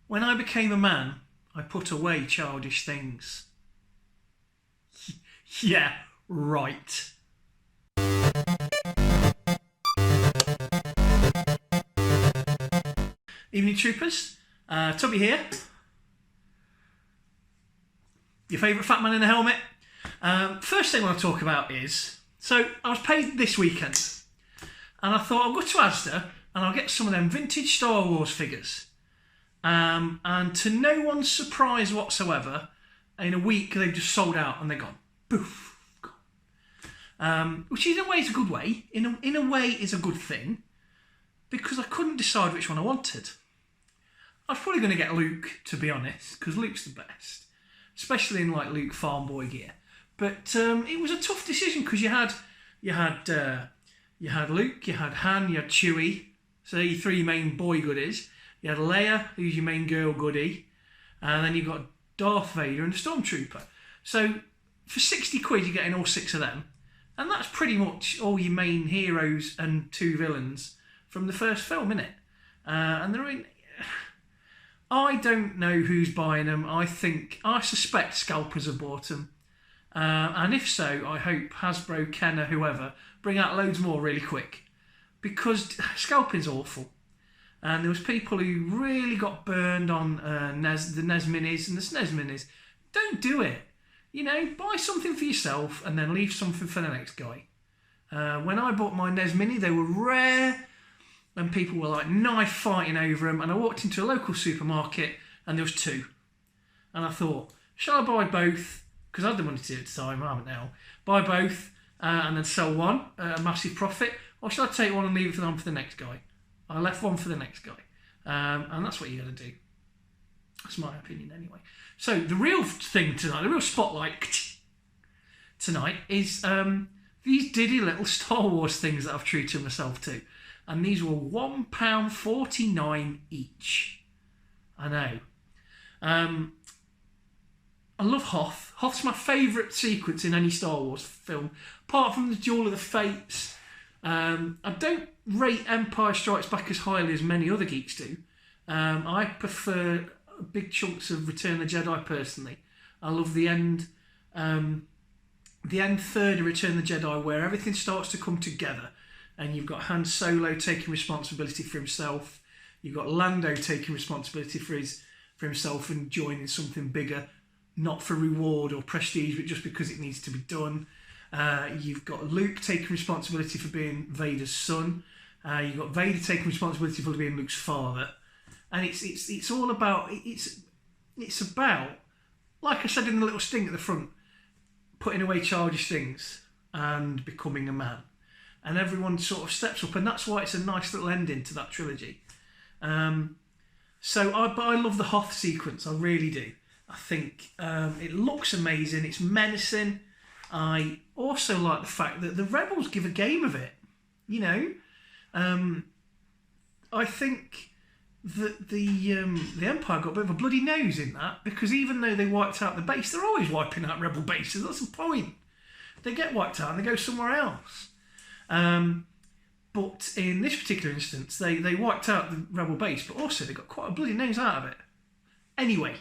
When I became a man, I put away childish things. Yeah, right. Evening troopers, Tubby here. Your favourite fat man in a helmet. First thing I want to talk about is, so I was paid this weekend and I thought I'll go to ASDA and I'll get some of them vintage Star Wars figures. And to no one's surprise whatsoever, in a week they've just sold out and they're gone. Boof, gone. Which in a way is a good way. In a way is a good thing, because I couldn't decide which one I wanted. I was probably going to get Luke, to be honest, because Luke's the best, especially in like Luke farm boy gear. But it was a tough decision because you had Luke, you had Han, you had Chewie, so your three main boy goodies. You had Leia, who's your main girl goodie, and then you've got Darth Vader and the Stormtrooper. So for 60 quid, you're getting all six of them, and that's pretty much all your main heroes and two villains from the first film, innit? And they're in. I don't know who's buying them. I suspect scalpers have bought them. And if so, I hope Hasbro, Kenner, whoever, bring out loads more really quick. Because scalping's awful. And there was people who really got burned on the NES Minis and the SNES Minis. Don't do it. You know, buy something for yourself and then leave something for the next guy. When I bought my NES Mini, they were rare. And people were like knife fighting over them. And I walked into a local supermarket and there was two. And I thought, shall I buy both? Because I had the money to do it at the time, I haven't now. Buy both and then sell one at a massive profit. Or shall I take one and leave it for the next guy? I left one for the next guy. And that's what you got to do. That's my opinion anyway. So the real thing tonight, the real spotlight tonight is these diddy little Star Wars things that I've treated myself to. And these were £1.49 each. I know. I love Hoth. Hoth's my favourite sequence in any Star Wars film, apart from the Duel of the Fates. I don't rate Empire Strikes Back as highly as many other geeks do. I prefer big chunks of Return of the Jedi personally. I love the end third of Return of the Jedi, where everything starts to come together. And you've got Han Solo taking responsibility for himself. You've got Lando taking responsibility for himself and joining something bigger, not for reward or prestige, but just because it needs to be done. You've got Luke taking responsibility for being Vader's son. You've got Vader taking responsibility for being Luke's father. And it's all about it's about, like I said in the little sting at the front, putting away childish things and becoming a man. And everyone sort of steps up, and that's why it's a nice little ending to that trilogy. But I love the Hoth sequence, I really do. I think it looks amazing, it's menacing. I also like the fact that the Rebels give a game of it, you know. I think that the Empire got a bit of a bloody nose in that, because even though they wiped out the base, they're always wiping out Rebel bases, that's the point. They get wiped out and they go somewhere else. But in this particular instance, they wiped out the Rebel base, but also they got quite a bloody nose out of it. Anyway,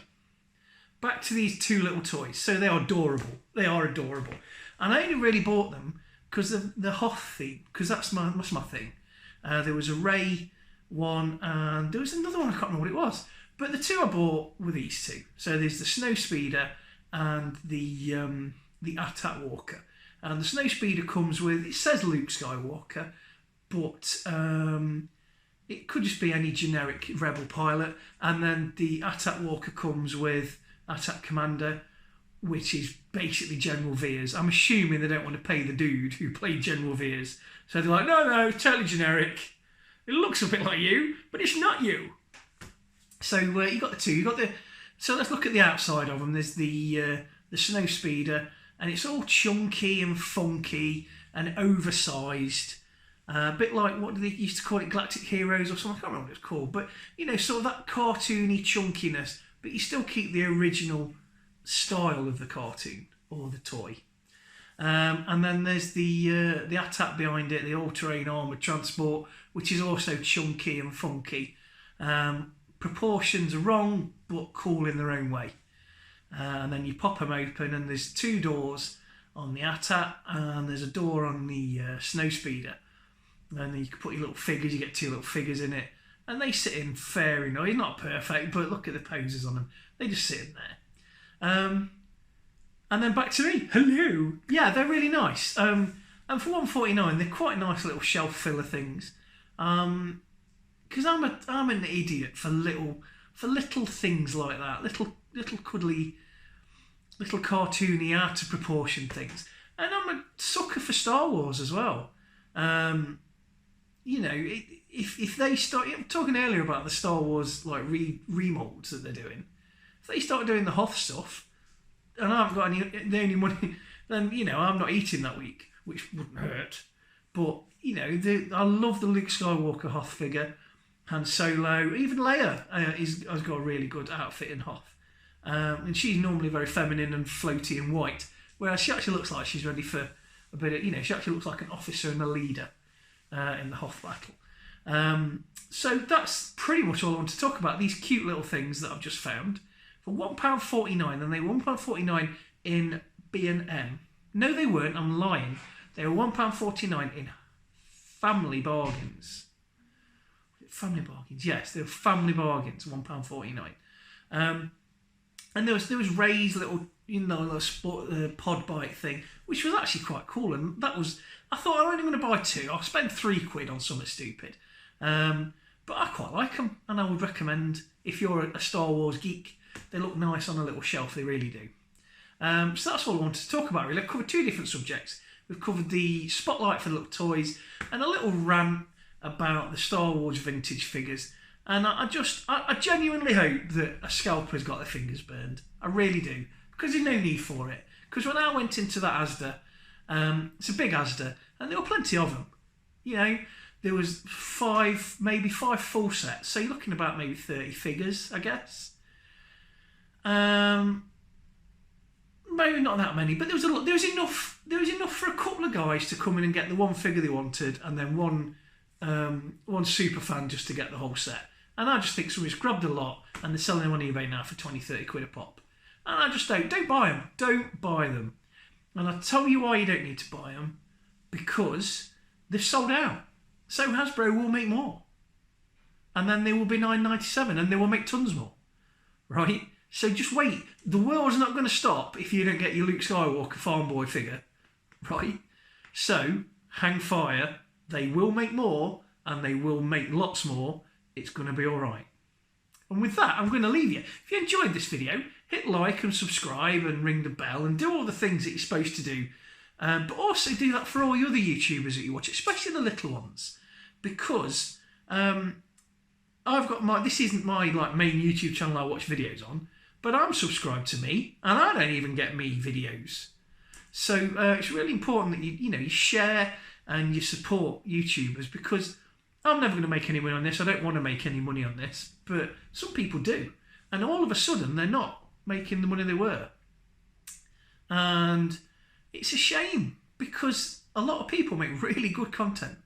back to these two little toys. So they are adorable. They are adorable. And I only really bought them because of the Hoth theme, because that's my thing. There was a Rey one, and there was another one, I can't remember what it was. But the two I bought were these two. So there's the Snow Speeder and the AT-AT Walker. And the Snow Speeder comes with, it says Luke Skywalker, but it could just be any generic Rebel pilot. And then the AT-AT Walker comes with AT-AT Commander, which is basically General Veers. I'm assuming they don't want to pay the dude who played General Veers. So they're like, no, totally generic. It looks a bit like you, but it's not you. So you got the two. So let's look at the outside of them. There's the Snow Speeder. And it's all chunky and funky and oversized. A bit like, what do they used to call it, Galactic Heroes or something? I can't remember what it's called. But, you know, sort of that cartoony chunkiness. But you still keep the original style of the cartoon or the toy. And then there's the AT-AT behind it, the all-terrain armoured transport, which is also chunky and funky. proportions are wrong but cool in their own way. And then you pop them open, and there's 2 doors on the AT-AT, and there's a door on the snow speeder. And then you can put your little figures, you get 2 little figures in it, and they sit in fair enough. It's not perfect, but look at the poses on them. They just sit in there. And then back to me. Hello. Yeah, they're really nice. And for $1.49, they're quite nice little shelf filler things. Because I'm an idiot for little things like that, little cuddly, little cartoony, out of proportion things. And I'm a sucker for Star Wars as well. You know, if they start, I'm talking earlier about the Star Wars like remolds that they're doing. If they start doing the Hoth stuff, and I haven't got any money, then you know I'm not eating that week, which wouldn't hurt. But you know, I love the Luke Skywalker Hoth figure, Han Solo, even Leia has got a really good outfit in Hoth, and she's normally very feminine and floaty and white, whereas she actually looks like she's ready for a bit of, you know, she actually looks like an officer and a leader in the Hoth battle. So that's pretty much all I want to talk about. These cute little things that I've just found for £1.49, and they were £1.49 in B&M. No, they weren't. I'm lying. They were £1.49 in Family Bargains. Family Bargains, yes, they were Family Bargains. £1.49. And there was Ray's little, you know, little sport, pod bike thing, which was actually quite cool. And that was, I thought I'm only going to buy 2. I'll spend £3 on something stupid. But I quite like them, and I would recommend if you're a Star Wars geek. They look nice on a little shelf, they really do. So that's all I wanted to talk about, really. I've covered 2 different subjects. We've covered the Spotlite for the little toys and a little rant about the Star Wars vintage figures. And I genuinely hope that a scalper's got their fingers burned. I really do, because there's no need for it. Because when I went into that ASDA, it's a big ASDA, and there were plenty of them. You know, there was 5, maybe 5 full sets. So you're looking about maybe 30 figures, I guess. Maybe not that many, but there was enough for a couple of guys to come in and get the one figure they wanted, and then one super fan just to get the whole set. And I just think somebody's grabbed a lot, and they're selling them on eBay now for 20-30 quid a pop. And I just don't buy them. Don't buy them. And I'll tell you why you don't need to buy them. Because they've sold out. So Hasbro will make more. And then they will be $9.97, and they will make tons more. Right? So just wait. The world's not going to stop if you don't get your Luke Skywalker farm boy figure. Right? So, hang fire. They will make more, and they will make lots more. It's going to be all right. And with that, I'm going to leave you. If you enjoyed this video, hit like and subscribe and ring the bell and do all the things that you're supposed to do. But also do that for all the other YouTubers that you watch, especially the little ones. Because I've got this isn't my main YouTube channel I watch videos on, but I'm subscribed to me, and I don't even get me videos. So it's really important that you share and you support YouTubers, because I'm never going to make any money on this. I don't want to make any money on this, but some people do. And all of a sudden, they're not making the money they were. And it's a shame, because a lot of people make really good content.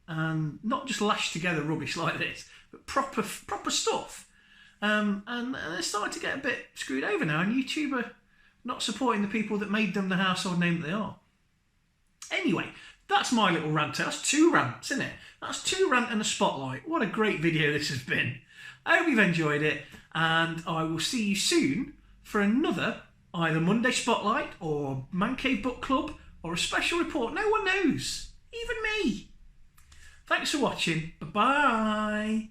And not just lashed together rubbish like this, but proper stuff. And they're starting to get a bit screwed over now, and YouTube are not supporting the people that made them the household name that they are. Anyway, that's my little rant. That's 2 rants, isn't it? That's 2 rant and a spotlight. What a great video this has been. I hope you've enjoyed it, and I will see you soon for another either Monday Spotlight or Man Cave Book Club or a special report. No one knows, even me. Thanks for watching. Bye-bye.